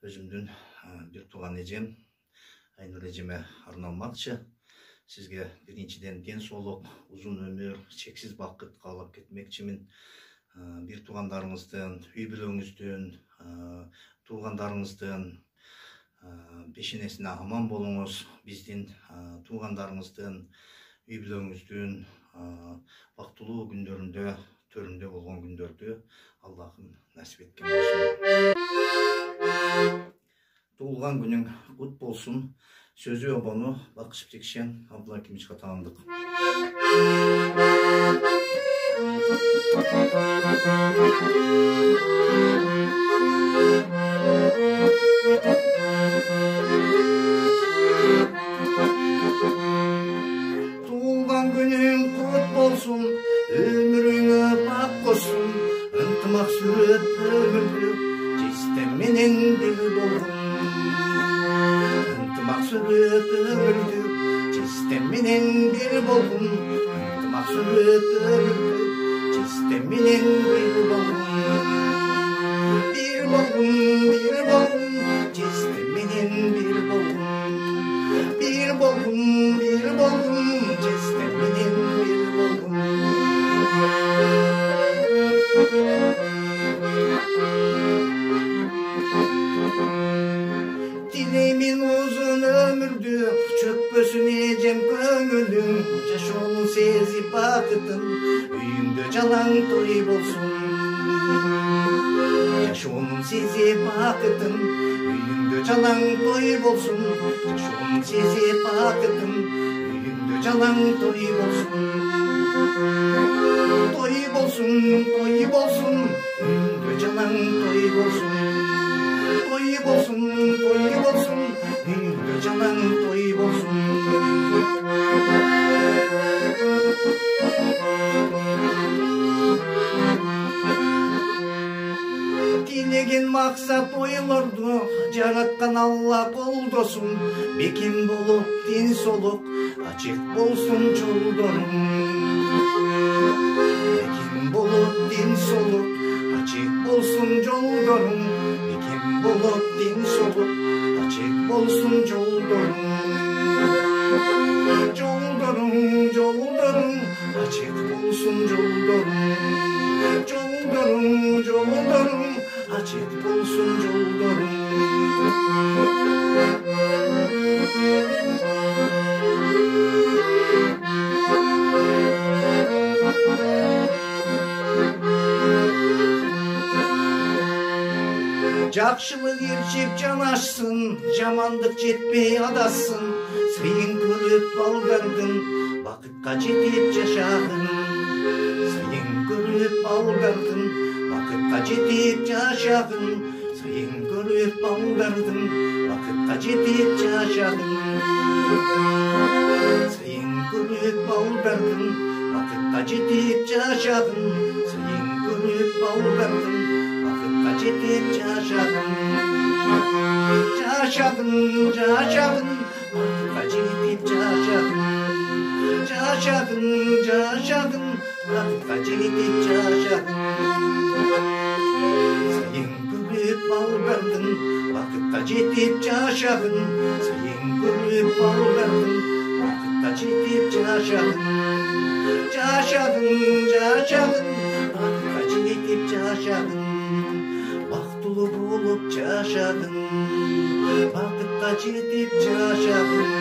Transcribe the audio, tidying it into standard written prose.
өзімдің bir туған эжем Айнұр эжеме арналмакчы. Сізге биринчиден денсаулық, uzun ömür, чексиз бақыт каалап кетмекчимин. Bir тугандарыңыздын, үй бүлөңүздүн, туугандарыңыздын бешенесине аман болуңуз. Биздин туугандарыңыздын, үй бүлөңүздүн бактылуу күндөрүндө, төрүндө болгон күндөрдү Аллахым насип эткен болсун. Туылған күнің құт болсын. Сөзі обаны Бақышып Текшен Абдулла Кимичқа таандык. Туылған күнің құт болсын, өміріңе бақ қосын, ынтымақ сүрет өмірді, жестен менен дел болғын. Ынтымақ-сүрет өмірді, жестен менен бір болғын. Ынтымақ-сүрет өмірді, жестен менен бір болғын. Bir болғын, жестен менен бір болғын. Bir болғын, жестен менен бір болғын. Dileymin uzun ömürdü, çökpösün ecem köngülün, Жашоонун сезип бакытын, үйүңдө жалаң той болсун. Жашоонун сезип бакытын, үйүңдө жалаң той болсун. Жашоонун сезип бакытын, үйүңдө жалаң той болсун. Той болсун, үйүңдө жалаң той болсун. Той болsun, үйүңдө жалаң той болsun. Тілеген мақсат ойлорду жараткан Алла колдосун. Бекем болуп денсаулык, ачык болсун жолдорум. Бекем болуп денсаулык, ачык болсун жолдорум. Болуп денсаулык, ачык болсун жолдорум. Жолдорум, ачык болсун жолдорум. Жолдорум, ачык болсун жолдорум. Жакшылык ирчип жанашсын, жамандык жетпей адассын. Сыйын көрүп балдардын, бакытка жетип жашагын. Сыйын көрүп балдардын, бакытка жетип жашагын. Сыйын көрүп балдардын, бакытка жетип жашагын. Сыйын көрүп балдардын, бакытка жетип жашагын. Сыйын көрүп балдардын, жетип жашагын. Жашагын, бакытка жетип жашагын. Жашагын, бакытка жетип жашагын. Сыйын көрүп балдардын, бакытка жетип жашагын. Сыйын көрүп балдардын, бакытка жетип жашагын. Жашагын, бакытка жетип жашагын. Бактылуу болуп жашагын, бакытка жетип жашагын.